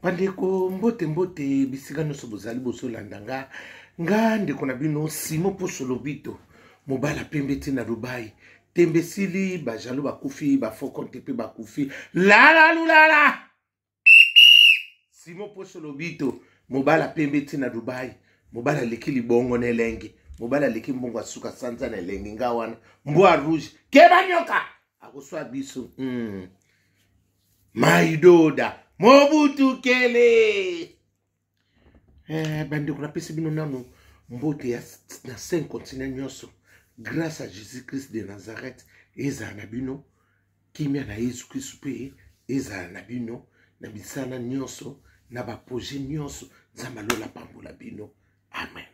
Bandeko mbote mbote bisika nyonso bozali bozolanda nga ndeko na bino Simon Poso Lobito mobala pembe te na Dubai tembesili bajalo bakufi bafokonte pe bakufi lala lulala Simon Poso Lobito mobala pembe te na Dubai mobala leki libongo na elenge mobala leki mbongo asuka sanza na elenge nga wana mbwa rouge keba nyoka akoswa biso Maidoda Mobutu Kele bandeko napesi bino nano mbote ya na 5 continents nyonso grâce à Jésus-Christ de Nazareth ezala na bino kimia na Yesu Kristu pe ezala na bino na bisana nyonso na baprojet nyonso nzambe alola pambola bino amen.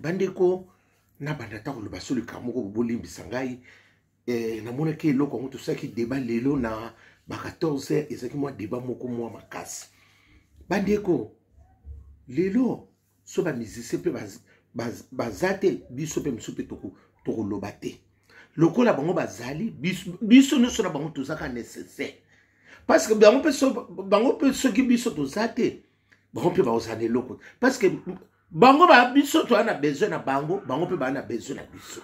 Bandeko na bandata koloba solo kamoko bolimbisa ngai namona ke eloko ngo tosaki débat lelo na ba 14h ezaki mwa débat moko mwa makasi. Bandeko lelo so ba musicien pe bazate biso pe msupe tokoloba te lokola bango bazali biso nyonso na bango tozaka nécessaire parce que bango pe soki biso tozate bango pe baozana eloko parce que bango ba biso to ana besoin na bango pe ba na besoin na biso.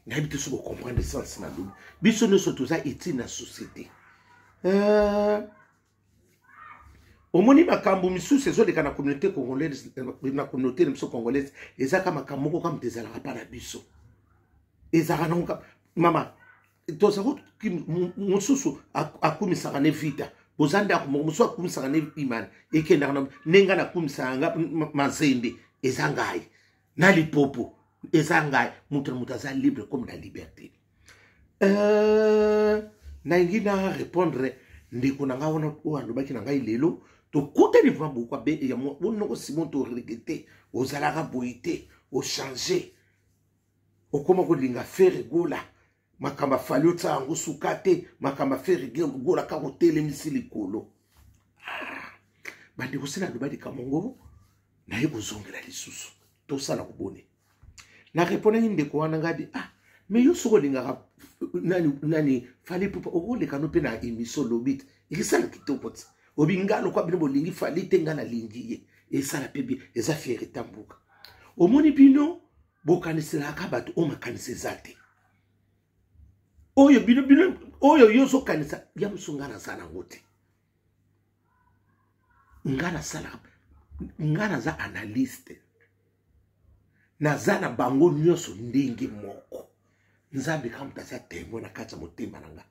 Nayebi te so bo comprendre sens na lobi biso nyonso toza utile na société. Omoni makambo misusu ezoleka na communauté congolaise na communauté miso congolaise ezaka makambo moko kama tezalaka pa na biso ezaka na mama tozako mususu akumisaka ne vita bozanda ko mususu akumisaka ne imani ekenda na nenga na kumisanga mazende ezangai na lipopo ezangai mutu aza libre comme la liberté. Na ingina répondre ndeko na nga wana o alobaki na ngai lelo to kutani vraiment beaucoup be ya mo bonoko Simon to regretter ozalaka boité o changer o koma ko linga faire gola makamba fali otsa ngo sukate makamba faire gola ka ko telemisi likolo bandi ko sina lobadi kamongo na yebo zongela lisusu to sala kubone na répondre ndeko wana ngadi mais yo soko linga nani fali pupa okole kanope na émission Lobit ikisala kitopoti obingalo kwa bino bolingi fali tenga na lingiye esala pebi eza fiere tambuka omoni bino bokanisela ka bato o makanise zate oyo bino oyo yoso kanisa ya musungana sana ngote ngana sala ngana za analyste na zana bango nyoso ndenge moko nzambe kama mtasa témoin na kata motema nanga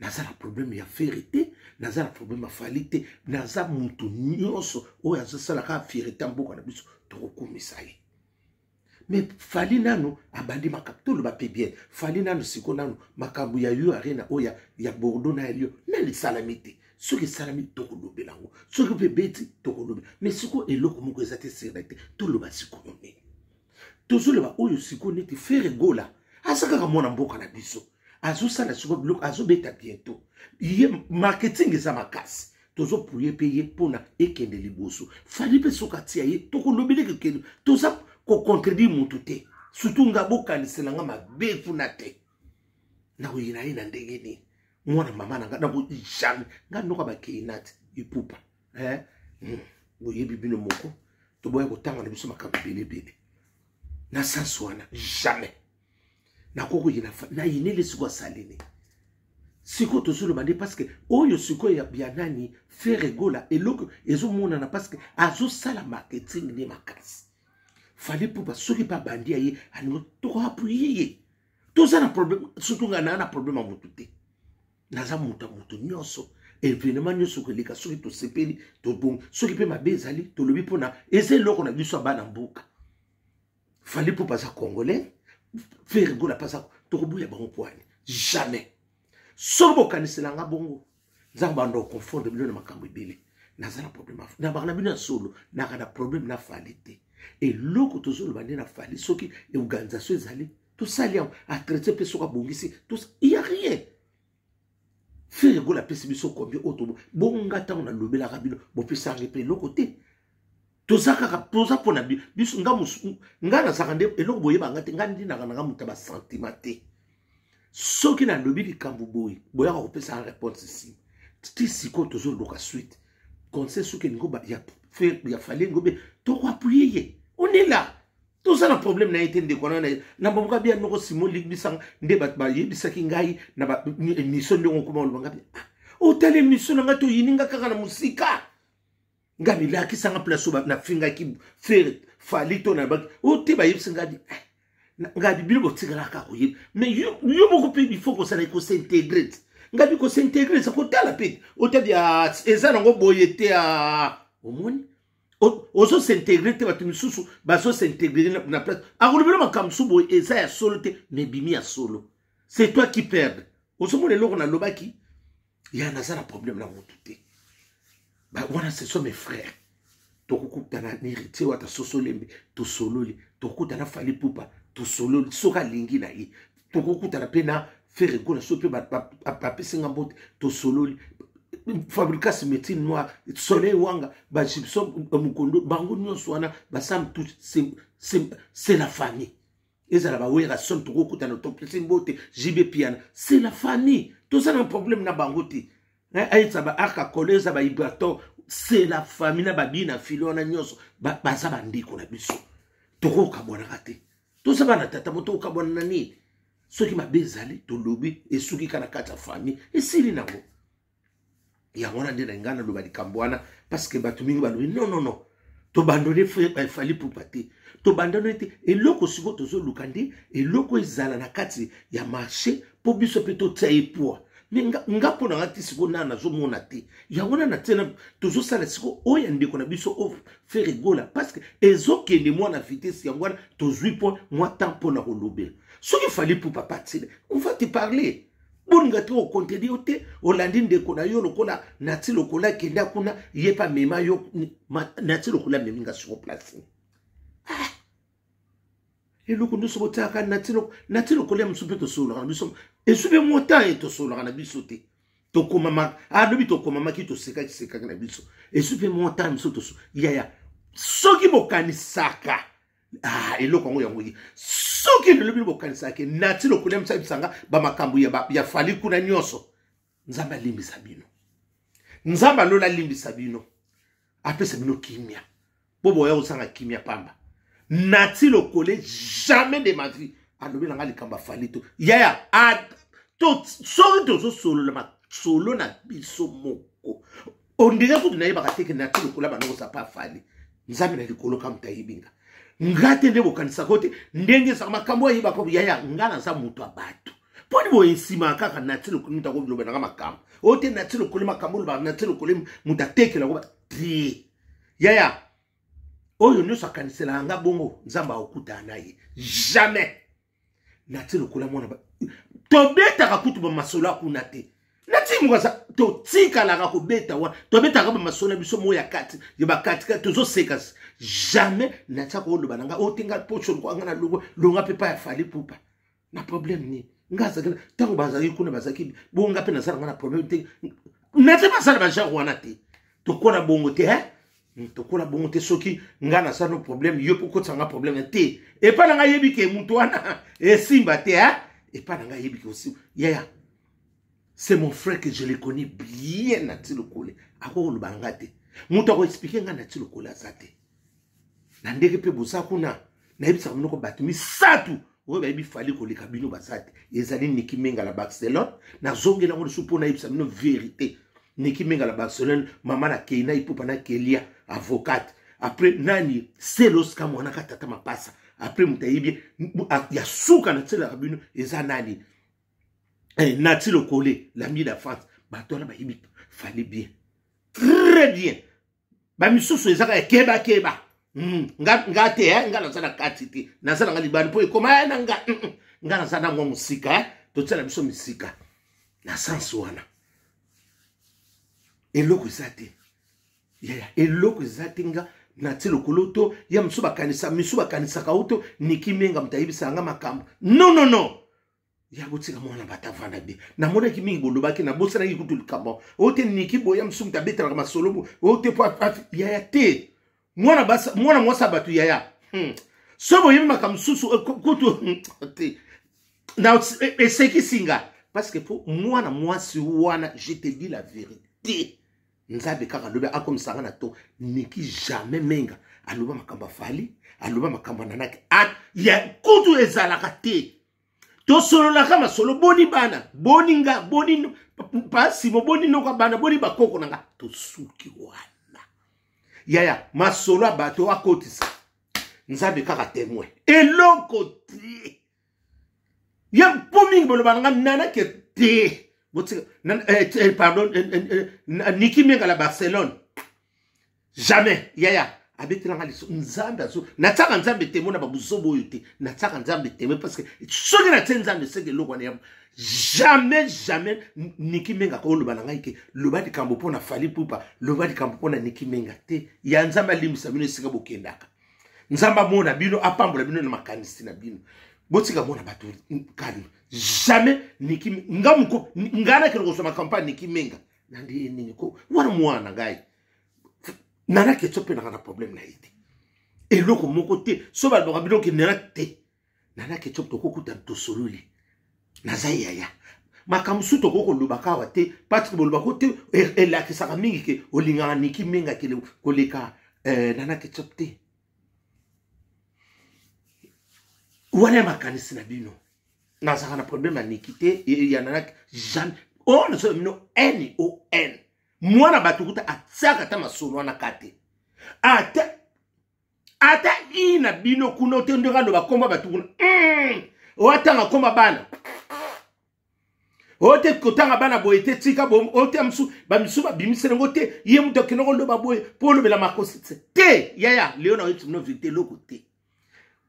nazala problème ya vérité nazala problème ya falite naza mutu nyonso oyo azosala ka vérité mboka na biso tokokumisa ye mais fali nano abandi makapitolo bape bien fali nano siko nano makambo ya yo arena oya ya Bordeaux na elio nali salamite soki salami tokolobela ngo soki pe beti tokolobela mais siko eloko moko ezate serete toloba siko noni tozoloba oyo siko neti faire gola asaka ka mona mboka na biso azo sala siko blok azo beta bientôt ye marketing eza makasi tozo pouye payer pona ekende liboso fali pe soka tia ye tokolobele ke toza ko contredire mutu te surtout nga bokanisela nga mabe funa te na ko yina ina ndenge ni mwana mama na nga na ko jamais nga noka ba keinat ipupa boyebi bino moko to boya ko tanga na biso makambo bele na sanswana jamais na koko yina na yinele siko salini siko tozolo bande parce que oyo siko ya nani faire gola eloko ezo mona na parce que azo sala marketing ni makasi fallait pour soki pa bandi ye ani to appuyer toza na problème surtout ngana na problème mutu te naza mutu nyonso événement nyonso ko leka soki to sepeli to bon soki pe mabezali to lobi pona eze loko na biso bana mboka fallait pour pas congolais faire gola pasa to kobuya bango poani jamais sobo kanisela nga bongo nzamba ndo confondre bino na makambo ebele nazala problème na bakana bino solo na kana problème na falite et loko tozolo bande na fali soki e organisation ezali to sali a traiter pe soka bongisi tout il y a rien faire gola pesi biso combien auto bonga ta on a lobela ka bino bo pesa ngepe loko te tozaka poza pona biso nga na sakande eloko boyeba ngate ngandi na kana mutaba sentiment te soki na lobi likambo boy boya ko pesa réponse ici ti siko tozo loka suite conseil soki ngoba ya faire ya fallait ngobe to ko appuyer on est là tout ça le problème na été ndeko na bamuka bien noko Simon Ligbisang nde ba yebisaki ngai na ba mission ndeko kuma olobanga bien o tele mission nga to yininga kaka na musika ngami la ki sanga place na finga ki faire fallait to na ba o te ba yebisanga di ngadi bilo botikala ka ko yeb mais yo moko pe il faut que ça ne s'intégrer ngabi ko s'intégrer ça ko tala pe o te dia ezana ngo boyete a omoni ozo s'intégrer te batu misusu bazo s'intégrer na place akolobela makamsu boy eza ya solo te mais bimi ya solo c'est toi qui perds ozo mo lelo na lobaki ya nazana problème na motu te ba wana ce sont mes frères tokukutana ni héritier wata sosolembe to sololi tokukutana fali pupa to sololi soka lingi na ye tokukutana pe na faire gola sope ba pesinga mbote to sololi fabrication médecine noire soleil wanga ba gypsum mukondo bango nyonso wana ba sam tout c'est la famille ezala ba wera son tokukutana to pesinga mbote jibe piana c'est la famille tout ça un problème na bango te aitsa ba arca collège ba ibrato c'est la famille na babi na filo na nyonso baza bandiko na biso tokoka bona kate to ça bana tata moto ka bona nani soki mabezali to lobi et soki kana kata famille et sili nango ya wana ndena ngana lo bali kambwana parce que batu mingi balobi non to bandone fali pour pate to bandone te eloko siko tozo lukandi eloko ezala na kati ya marché po biso pe to tsaye poa ngapo na ngati siko nana zo mona te ya wana na tena tozo sala siko oya ndeko na biso of faire gola parce que ezokende moi na vitesse ya ngwana tozui po moi temps na kolobela soki fali pour papa tile on va te parler bon ngati o contenu ote olandi ndeko na yo lokola nati lokola kenda kuna yepa mema yo nati lokola meminga sur place eloko ndo sobotaka nati lokola msupe to solo kana biso esube mota to solo kana biso te to komama lobi to komama ki to seka kana biso esube mota mso to ya soki bokanisaka eloko ngo yango soki lobi bokanisaka nati lokola msa bisanga ba makambu ya fali kuna nyonso nzamba limbisa bino nzamba lola limbisa bino apesa bino kimia bobo ya usanga kimia pamba nati lokole jamais de ma vie alobi nanga likamba fali to yaya to soki to solo na biso moko ondira kutu na yeba kateke nati lokola banoko sa pa fali nzambe na likolo kam tayibinga ngate ndebo kanisa kote ndenge sa makambo yiba ko yaya ngana sa mutu abatu poni bo ensima kaka nati lokola mutako biloba nanga makambo ote nati lokola makambo ba nati lokola mutatekela ko ti yaya oyo nyonso akanisela nga bongo nzamba okuta naye jamais nati lokola mwana tobetaka kutu ba masolo akuna te nati mukaza to tikala ko beta wa tobetaka ba masolo biso moya kati ye bakati ka tozo sekas jamais nati ko loba nga otinga pocho ko ngana longa pepa ya fali pupa na problème ni ngaza kana tango bazaki kuna bazaki bonga pe na sala ngana problème te nati basala ba genre wana te to kona bongo te tokola bongo te soki ngana sa no problème yo poko tsanga problème te e pa nga yebi ke mutu wana e simba te e pa nga yebi ke aussi yaya c'est mon frère que je le connais bien na ti lokole ako lo bangate mutu ako expliquer nga na ti lokole azate na ndeke pe bosa kuna na yebi sa mnoko batumi satu o ba yebi fali ko le kabino basate ezali Niki Menga la Barcelone na zongela ngo supo na yebi sa mno vérité Niki Menga la Barcelone mama na Keina ipupa na Kelia avocate après nani selos kama wana katata mapasa après mutayibi ya suka na tsela kabino eza nani nati lokole l'ami de France bato na bayibi fallait bien très bien ba misusu ezaka keba ngate ngala sana katiti na sana ngali bani po ekoma na ngala sana ngo musika to tsela biso musika na sanso wana eloko zate yaya eloko zatinga na tilo koloto ya msuba kanisa kauto Niki Menga mutayibisa nga makambo non ya botika mwana batavana be na mona ki mingi bolobaki na bosa na yikutu likamba ote Niki boya msumu tabeta kama solobo ote po yaya te mwana mwasa batu yaya sobo yimi makamsusu kutu te na eseki singa parce que pour mwana mwasi wana je te dis la vérité te nzambe kaka alobi akomisanga na to niki jamais menga aloba makambo fali aloba makambo nanaki ya kutu ezalaka te tosololaka masolo boni bana boni nga boni pasi boni noka bana boni bakoko nanga tosuki wana yaya masolo abato akotisa nzambe kaka témoin eloko te ya mpomingi boloba nga nanaki te pardon, Niki Menga la Barcelone. Jamais. Yaya. Abeti nanga liso. Nzambe aso. Nataka nzambe temo na babuzobo yote. Nataka nzambe temo parce que soki na tse nzambe seke loko na jamais Niki Menga ko loba nanga ike loba di kambo pona fali pupa loba di kambo pona Niki Menga te. Ya nzambe limisa bino sika bokendaka. Nzamba mona bino apambola bino na makanisi na bino. Botika mona batu kali. Jamais Niki ngamuko ngana kero soma campagne Niki Menga nandi nini ko wana mwana ngai nana ke tsope na problème na ite eloko moko te so ba loka biloko nera te nana ke tsope to kokuta to sololi na zaya makamusu to koko lubaka wa te Patrick boloba ko te ela ke saka mingi ke olinga Niki Menga ke ko leka nana ke tsope te wana makanisi na bino nazaka na problème na nikite ya nanak jamais on so mino NON mwana batukuta atsaka ta masolo na kate ata ina bino kuno te ndonga no bakomba batukuna watanga komba bana ote kotanga bana boyete tika bo ote amsu ba misuba bimisere ngote ye muto kinoko ndo baboye polo bela makosi te yaya leo na wetu no vérité loko te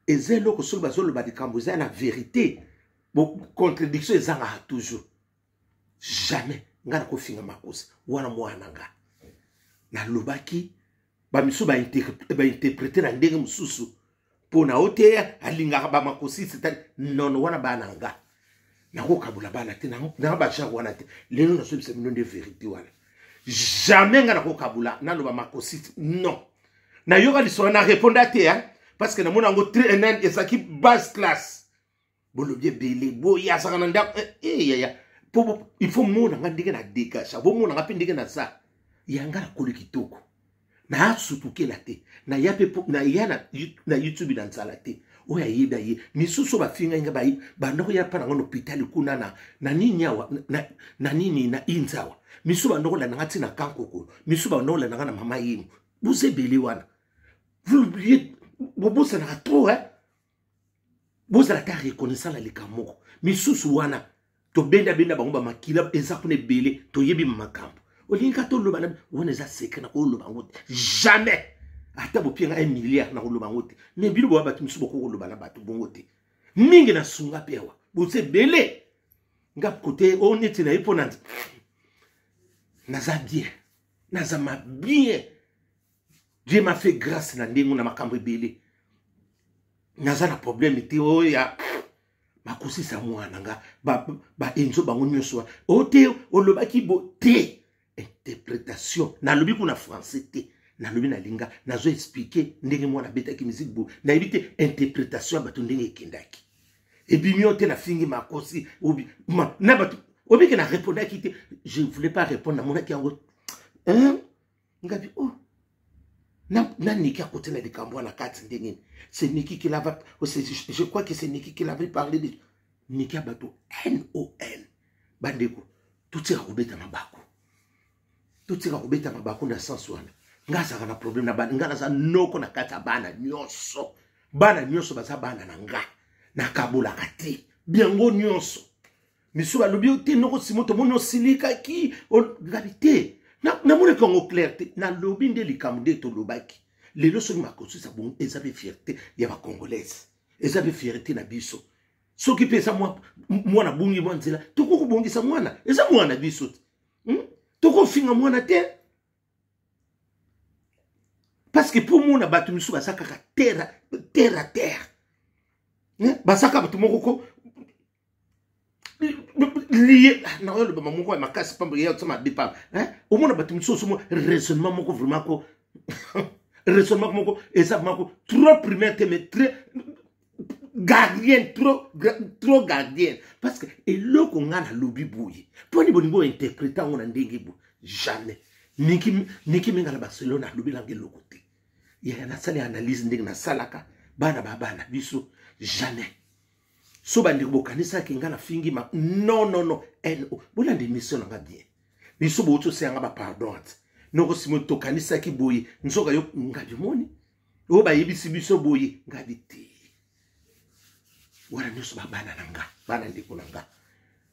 eze loko solo bazolo ba dikambo za na vérité. Bon, contradiction ezanga toujours. Jamais. Ngana ko finga makosi. Wana mwana nga. Na lobaki ba miso ba interpréter na ndenge mususu. Pona ote alinga ba makosi c'est non wana bana nga. Na ko kabula bana te na ba cha wana te. Lelo na so bisema de vérité wana. Jamais ngana ko kabula na loba makosi non. Na yoga liso na répondre te hein parce que na mona ngo très enen ezaki basse classe. Bolobie belé boya saka nda ya il faut mona ngandike na dégager bo mona ngapindike na sa yanga na koliki-toko na sutukela te na yape na yana na YouTube na nzala te oya yeda ye misusu ba finga inga bayi bandoko ya pa na hôpital kuna na nini yawa na nini na inzawa misu bandoko la ngati na kankoko misu bandoko la na mama yimu buze belé wana vous oubliez bobo ça na trop hein. Vous avez reconnaissant la likamoko. Misusu wana. To benda bango ba makila ezakune belé. To yebi makambo. Olinga to loba na wana za seke na ko loba ngote. Jamais. Ata bo pienga 1 milliard na ko loba ngote. Mais bilo bo batu misusu ko loba na batu bongote. Mingi na sunga pewa. Bose belé. Ngap kote oneti na iponanti. Naza bien. Naza ma bien. Dieu m'a fait grâce na ndengo na makambo belé. Naza na problème te oya makosi sa mwana nga ba enzo bango nyoswa ote olobaki bo te interprétation na lobi kuna français te na lobi na linga nazo expliquer ndenge mwana betaki musique bo na ebite interprétation ba to ndenge ekendaki ebimio te na fingi makosi obi na ba obi ke na répondre ki te je voulais pas répondre na mona ki yango hein ngabi oh na Niki à côté de Kambo na kati ndenge. C'est Niki qui l'avait, je crois que c'est Niki qui l'avait parlé de Niki abato NON. Bandeko, tout ça robeta mabako. Tout ça robeta mabako na sens wana. Ngaza kana problème na bana, ngaza noko na kata bana nyonso. Bana nyonso baza bana na nga. Na kabola kati. Biango nyonso. Misu balobi ote noko simoto mono silika ki gravité. Na mone kongo clair te na lobi nde likamde to lobaki lelo so makosu sa bon ezabe fierté ya ba congolaise ezabe fierté na biso soki pesa mwana bungi mwanzela toko kubongisa mwana eza mwana biso toko finga mwana te parce que pour mona batu misu basaka terre basaka batu moko lié na le ba moko ma makasi pamba ya tsama bipa au moins batu miso mo raisonnement moko vraiment ko raisonnement moko eza moko trop primaire mais très gardien trop gardien parce que eloko ngana lobi boye poni bolingo interpréter ngona ndenge bo jamais. Niki minga na Barcelona lubilange lokote. Ya na sali analyse ndenge na salaka bana babana biso jamais. So bandi bokanisa kinga na fingi ma non NO. Bola de mission nga bien. Biso bo to senga ba pardon. Noko simo to kanisa ki boyi nzoka yo ngadi moni. O ba yebisi biso boyi ngadi te. Wala nyuso babana nanga. Bana ndiko nanga.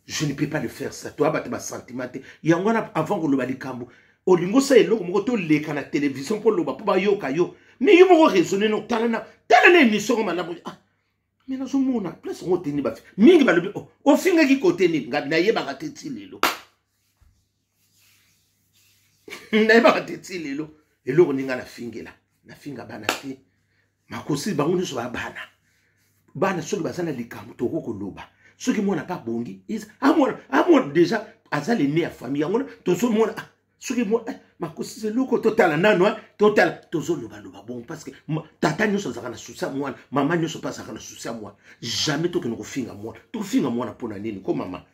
Je ne peux pas le faire ça. Toi ba te ba sentiment te. Yangwana avant ko lo ba likambo. Olingo sa eloko moko to leka na télévision pour loba po ba yoka yo. Mais yo moko raisonner no talana émission ma na ah. Mais na zo mona place ngo teni ba. Mingi ba lobi o finga ki côté ni ngabi na yeba ka teti lelo. Na yeba ka teti lelo. Eloko ninga na fingela. Na finga bana te. Makosi bango ni so ba bana. Bana soki bazana likambo to ko loba. Soki mona pas bongi is amona déjà azali né à famille ngona to so mona soki mo makosi c'est loko total nano total tozo loba bon parce que tata nyo so zakana susa mwana mama nyo so pas zakana susa mwana jamais to keno finga mwana pona nini ko mama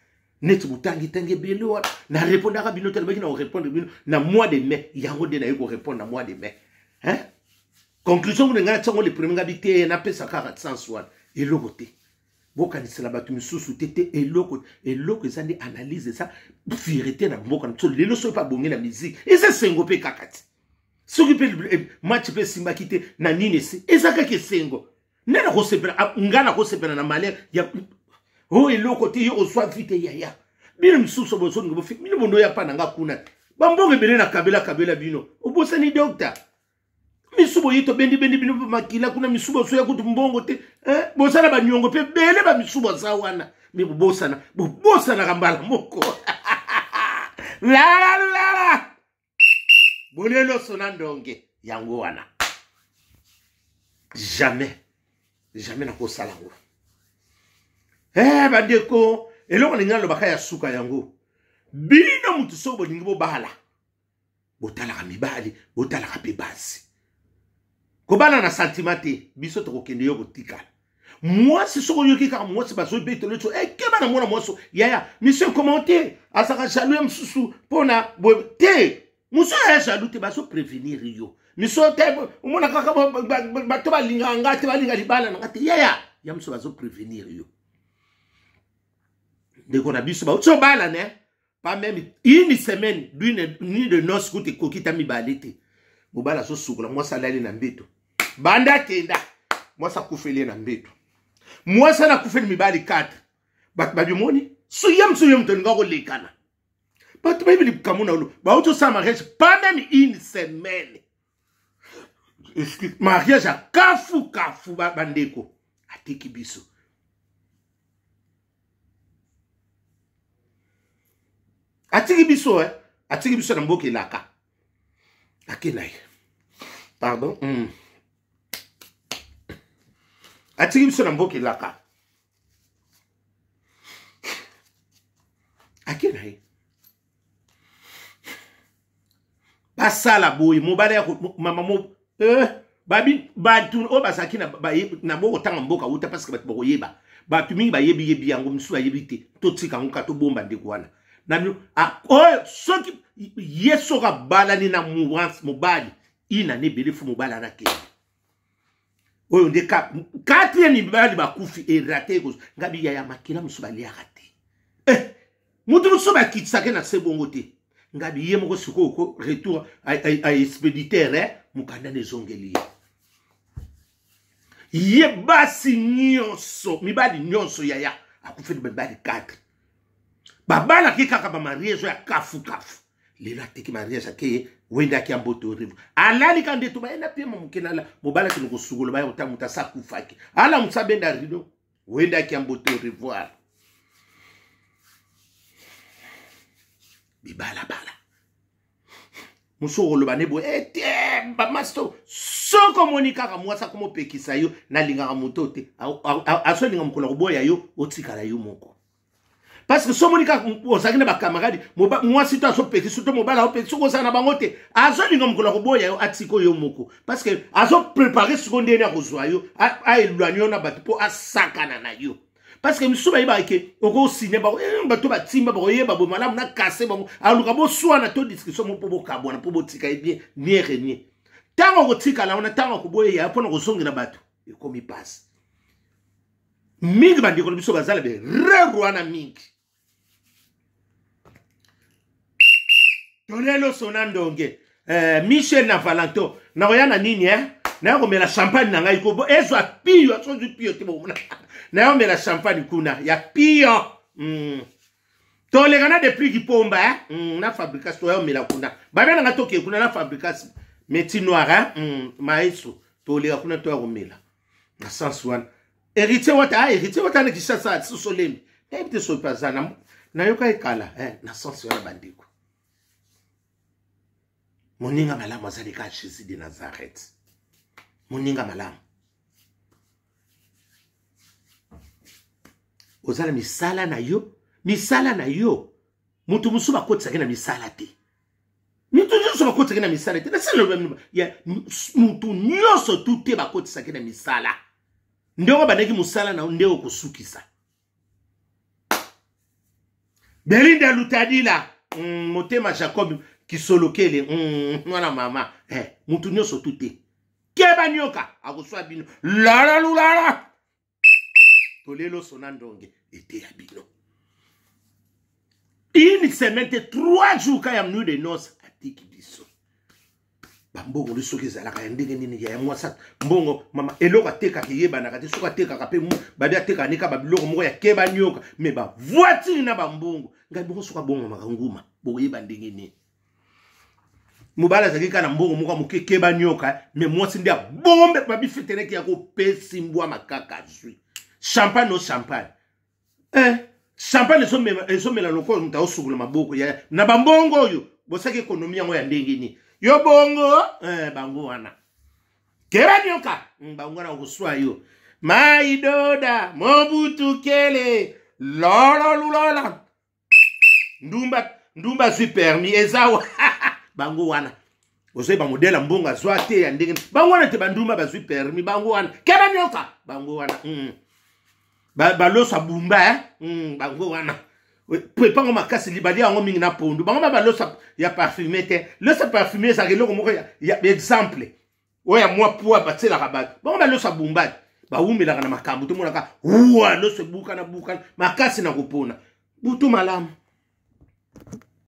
net butangi tangi belo na répondre ka bino tellement na répondre bino na mois de mai yango de na yiko répondre na mois de mai hein conclusion ngo ngana tsango le premier ngabité na pesa 400 swan et lokote boka ni sala batu misusu tete eloko ezandi analyse ça vérité na mboka na tsolo lelo so pa bongi na musique eza sengo pe kakati soki pe match pe simba kite na nini se eza kake sengo nena ko sepela ngana ko sepela na male ya o eloko te yo so vite ya bino misusu boso ngo fi bino bono ya pa na nga kuna bambonge bele na kabela bino obosani docteur misubo yito bendi bino makila kuna misubo so ya kutu mbongo te bosana ba nyongo pe bele ba misubo za wana mi bosana kambala moko la bolelo sona ndonge yango wana jamais na ko sala ngo bandeko eloko lingalo bakaya suka yango bino mutu so bolingi bo bala botala ka mibali botala ka pe basi kobala na sentimate biso to kokende yo kotikala moi c'est ce que yo moi c'est baso beto le so keba na mona moso yaya monsieur commenter asaka jaloux msusu pona te muso ya jaloux te baso prévenir yo monsieur te mona kaka bato balinga ngate balinga libala ngate yaya ya muso baso prévenir yo ndeko na biso ba so bala ne pas même une semaine d'une nuit de noces kote kokita mibalete mobala so sukula moi salali na mbeto banda kenda moi sa kufeli na mbeto moi sa na kufeli mibali 4 bat ba bimoni suyam to ngako lekana bat ba bili kamuna lo ba auto sa mariage pas même une semaine mariage à kafu bandeko atiki biso atiki biso na mboke laka akenai pardon atiki biso na mboke laka akenai basala boy mobala ya mama mo babi batu o basaki na boko tanga mboka uta parce que batu boyeba batu mingi bayebi yango msu ayebi te totika ngoka to bomba ndeko wana nami soki yeso ka bala ni na mobali ina ne belefu mobala na ke oyo nde 4 ni bali bakufi e raté ko ngabi ya makila musubali ya raté mutu musuba kitsake na sebongo te ngabi ye moko siko retour à expéditeur mukanda ne zongeli ye basi nyonso mibali nyonso yaya akufi mibali 4 babala ki kaka ba mariage ya kafu lela teki mariage ake wenda ki amboto rivu alali kande to ba ena pe mukena mobala ki ngo sugolo ba ya utamuta sakufaki ala musabenda rido wenda ki amboto revoir bibala musogolo banebo ete ba masto soko monika ka mwasa komo pekisa yo na linga moto te aso linga mukolo boya yo otikala yo moko parce que somonika osakina ba camarade moi si toi so petit surtout mobala o petit soko sana bangote azo linga mukolo boya yo atiko yo moko parce que azo préparer seconde na kozwa yo a elwanyo na batu po asakana na yo parce que misuba yeba ke oko signer ba bato ba timba ba yeba bo malamu na casser ba aluka bo soana to discussion mo po kabona po botika bien renier tango ko tika la ona tango ko boye ya pona ko songira bato e komi passe mingi bandi ko biso bazala be rerwana mingi Tonelo sonandonge Michel na Valentin na oyana nini na ko mela champagne na ngai ko ezo apio so du pio te bo na yo mela champagne kuna ya pio to le gana de prix ki pomba na fabrication yo mela kuna ba bena nga toke kuna na fabrication métier noir maestro to le kuna to ko mela na sens one héritier wata ne kishasa so lembi ebite so pazana na yo kai kala na sens one bandiko Moninga malamu azalika Jésus de Nazareth. Moninga malamu. Ozala misala na yo. Mutu musuba kotsa kena misala te. Mutu musuba kotsa kena misala te. Ya mutu nyoso tute ba kotsa kena misala. Ndeko baneki musala na ndeko kusukisa. Belinda Lutadila, motema Jacob kisolokele mwana mama mutu nyoso tute keba nyoka akuswa bino la lulala tolelo sonandonge ete ya bino une semaine 3 jours ka ya mnu de noces atiki biso bambongo liso kezalaka ndenge nini ya mwasa mbongo mama eloko ateka kiyeba na kati soka teka ka pe mu babi ateka nika babiloko moko ya keba nyoka me ba voiture na bambongo ngai boko soka bongo makanguma boyeba ndenge nini Mubala zakika na mbongo muka muke ba nyoka me mwasi ndia bombe babi feteleki ya ko pesi mbwa makaka zui champagne no champagne champagne so mela loko nta osugula maboko ya na bambongo oyo bosaki ekonomi yango ya ndenge ni yo bongo bango wana keba nyoka bango na kuswa yo maidoda mobutu kele lola lulala ndumba zui permis ezawa bango wana ozo ba modela mbonga zwate ya ndenge bango wana te banduma bazwi permis bango wana keba nyoka bango wana ba losa bumba bango wana pepango makasi libali yango mingi na pondu bango ba losa ya parfumé te losa parfumé ça keloko moko ya exemple oya mwa poa batela kabat bango ba losa bumba ba umela kana makambu to monaka uwa losa buka na makasi na kupona butu malamu